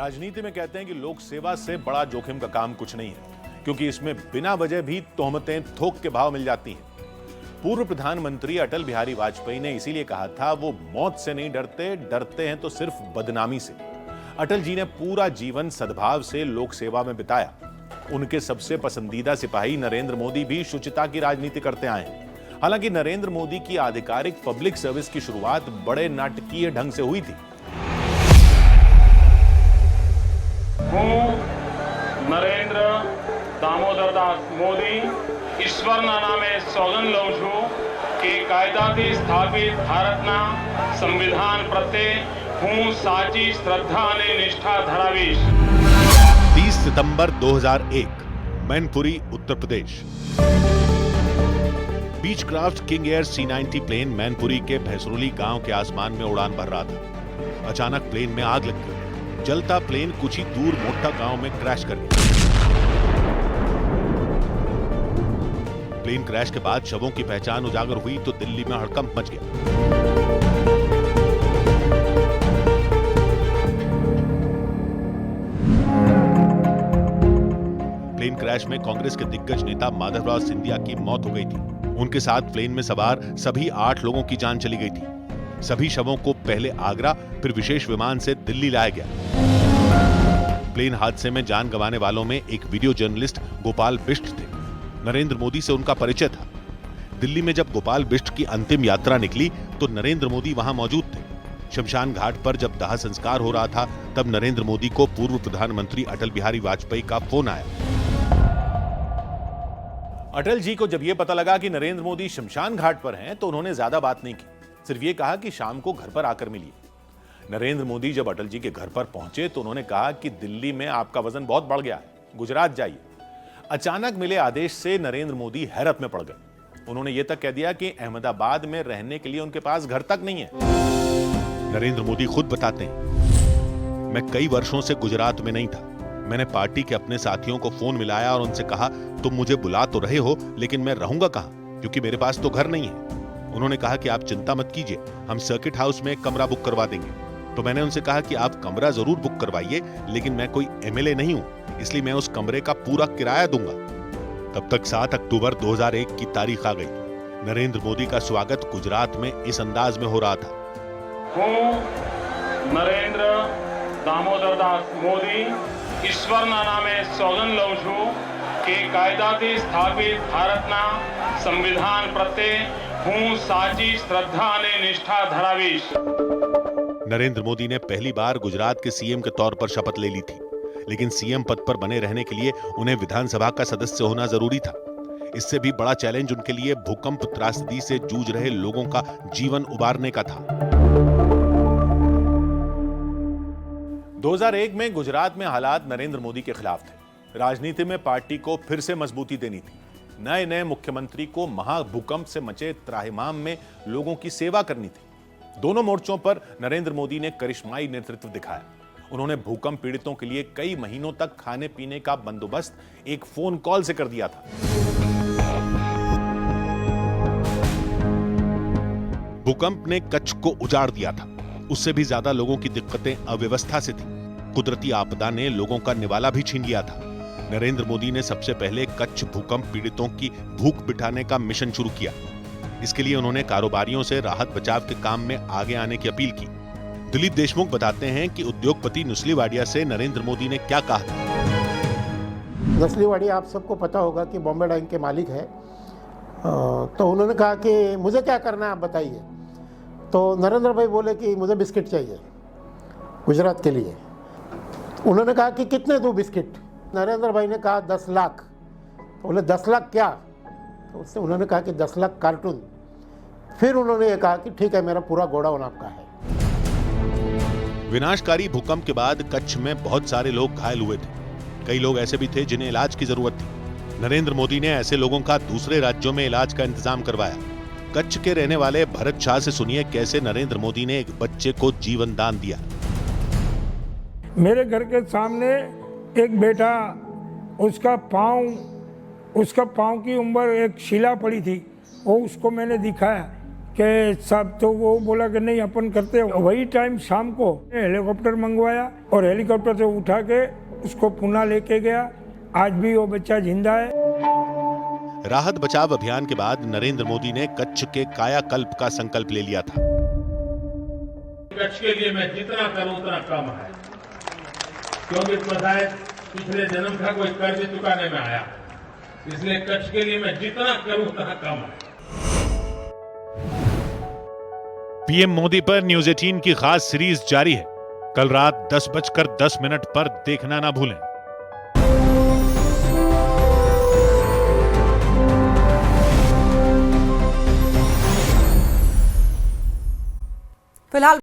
राजनीति में कहते हैं कि लोक सेवा से बड़ा जोखिम का काम कुछ नहीं है, क्योंकि इसमें बिना वजह भी तोहमतें थोक के भाव मिल जाती हैं। पूर्व प्रधानमंत्री अटल बिहारी वाजपेयी ने इसीलिए कहा था, वो मौत से नहीं डरते, डरते हैं तो सिर्फ बदनामी से। अटल जी ने पूरा जीवन सद्भाव से लोक सेवा में बिताया। उनके सबसे पसंदीदा सिपाही नरेंद्र मोदी भी शुचिता की राजनीति करते आए हैं। हालांकि नरेंद्र मोदी की आधिकारिक पब्लिक सर्विस की शुरुआत बड़े नाटकीय ढंग से हुई थी। હું નરેન્દ્ર દામોદરદાસ મોદી ઈશ્વરના નામે સોગંદ લઉં છું કે કાયદાથી સ્થાપિત ભારતના સંવિધાન પ્રત્યે હું સાચી શ્રદ્ધા અને નિષ્ઠા ધરાવીશ। 30 सितंबर 2001, Mainpuri, Uttar Pradesh. Beechcraft King Air C-90 plane Mainpuri के भैंसरोली गांव के आसमान में उड़ान भर रहा था। अचानक प्लेन में आग लग गई। जलता प्लेन कुछ ही दूर मोटा गांव में क्रैश कर गया। प्लेन क्रैश के बाद शवों की पहचान उजागर हुई तो दिल्ली में हड़कंप मच गया। प्लेन क्रैश में कांग्रेस के दिग्गज नेता माधवराव सिंधिया की मौत हो गई थी। उनके साथ प्लेन में सवार सभी 8 लोगों की जान चली गई थी। सभी शवों को पहले आगरा, फिर विशेष विमान से दिल्ली लाया गया। प्लेन हादसे में जान गंवाने वालों में एक वीडियो जर्नलिस्ट गोपाल बिष्ट थे। नरेंद्र मोदी से उनका परिचय था। दिल्ली में जब गोपाल बिष्ट की अंतिम यात्रा निकली तो नरेंद्र मोदी वहां मौजूद थे। शमशान घाट पर जब दाह संस्कार हो रहा था तब नरेंद्र मोदी को पूर्व प्रधानमंत्री अटल बिहारी वाजपेयी का फोन आया। अटल जी को जब यह पता लगा कि नरेंद्र मोदी शमशान घाट पर हैं तो उन्होंने ज्यादा बात नहीं की, सिर्फ ये कहा कि शाम को घर पर आकर मिलिए। नरेंद्र मोदी जब अटल जी के घर पर पहुंचे तो उन्होंने कहा कि दिल्ली में आपका वजन बहुत बढ़ गया है, गुजरात जाइए। अचानक मिले आदेश से नरेंद्र मोदी हैरत में पड़ गए। उन्होंने यह तक कह दिया कि अहमदाबाद में रहने के लिए उनके पास घर तक नहीं है। नरेंद्र मोदी खुद बताते हैं, मैं कई वर्षों से गुजरात में नहीं था। मैंने पार्टी के अपने साथियों को फोन मिलाया और उनसे कहा, तुम मुझे बुला तो रहे हो लेकिन मैं रहूंगा कहां, क्योंकि मेरे पास तो घर नहीं है। उन्होंने कहा कि आप चिंता मत कीजिए, हम सर्किट हाउस में एक कमरा बुक करवा देंगे। तो मैंने उनसे कहा कि आप कमरा जरूर बुक करवाइए, लेकिन मैं कोई एमएलए नहीं हूं, इसलिए मैं उस कमरे का पूरा किराया दूंगा। तब तक 7 अक्टूबर 2001 की तारीख आ गई। नरेंद्र मोदी का स्वागत गुजरात में इस अंदाज में हो रहा था। હું નરેન્દ્ર દામોદરદાસ મોદી ઈશ્વરના નામે સોગંદ લઉં છું કે કાયદાથી સ્થાપિત ભારતના સંવિધાન પ્રત્યે હું સાચી શ્રદ્ધા અને નિષ્ઠા ધરાવીશ। नरेंद्र मोदी ने पहली बार गुजरात के सीएम के तौर पर शपथ ले ली थी, लेकिन सीएम पद पर बने रहने के लिए उन्हें विधानसभा का सदस्य होना जरूरी था। इससे भी बड़ा चैलेंज उनके लिए भूकंप त्रासदी से जूझ रहे लोगों का जीवन उबारने का था। 2001 में गुजरात में हालात नरेंद्र मोदी के खिलाफ थे। राजनीति में पार्टी को फिर से मजबूती देनी थी। नए नए मुख्यमंत्री को महाभूकंप से मचे त्राहिमाम में लोगों की सेवा करनी थी। दोनों मोर्चों पर नरेंद्र मोदी ने करिश्माई नेतृत्व दिखाया। उन्होंने भूकंप पीड़ितों के लिए कई महीनों तक खाने पीने का बंदोबस्त एक फोन कॉल से कर दिया था। भूकंप ने कच्छ को उजाड़ दिया था। उससे भी ज्यादा लोगों की दिक्कतें अव्यवस्था से थी। कुदरती आपदा ने लोगों का निवाला भी छीन लिया था। नरेंद्र मोदी ने सबसे पहले कच्छ भूकंप पीड़ितों की भूख मिटाने का मिशन शुरू किया। इसके लिए उन्होंने कारोबारियों से राहत बचाव के काम में आगे आने की अपील की। दिलीप देशमुख बताते हैं कि उद्योगपति नुस्ली वाडिया से नरेंद्र मोदी ने क्या कहा था। नुस्ली वाडिया आप सबको पता होगा कि बॉम्बे डाइंग के मालिक है। तो उन्होंने कहा कि मुझे क्या करना है आप बताइए। तो नरेंद्र भाई बोले कि मुझे बिस्किट चाहिए गुजरात के लिए। उन्होंने कहा कि कितने दूं बिस्किट। नरेंद्र भाई ने कहा 10 लाख। तो बोले 10 लाख क्या? तो उससे उन्होंने कहा कि 10 लाख कार्टून। फिर उन्होंने ये कहा कि ठीक है, मेरा पूरा गोडाउन आपका है। विनाशकारी भूकंप के बाद कच्छ में बहुत सारे लोग घायल हुए थे। कई लोग ऐसे भी थे जिन्हें इलाज की जरूरत थी। नरेंद्र मोदी ने ऐसे लोगों का दूसरे राज्यों में इलाज का इंतजाम करवाया। कच्छ के रहने वाले भरत शाह से सुनिए कैसे नरेंद्र मोदी ने एक बच्चे को जीवन दान दिया। मेरे घर के सामने एक बेटा, उसका पाँव की उम्र एक शिला पड़ी थी, वो उसको मैंने दिखाया कि साहब, तो वो बोला कि नहीं अपन करते हैं। वही टाइम शाम को हेलीकॉप्टर मंगवाया और हेलीकॉप्टर से उठा के उसको पुणे लेके गया। आज भी वो बच्चा जिंदा है। राहत बचाव अभियान के बाद नरेंद्र मोदी ने कच्छ के कायाकल्प का संकल्प ले लिया था। कच्छ के लिए मैं जितना करूं उतना कम है, क्योंकि शायद पिछले जन्म का कोई कर्ज चुकाने में आया, इसलिए कच्छ के लिए मैं जितना करूं उतना कम है। पीएम मोदी पर न्यूज 18 की खास सीरीज जारी है। कल रात 10:10 पर देखना ना भूलें। फिलहाल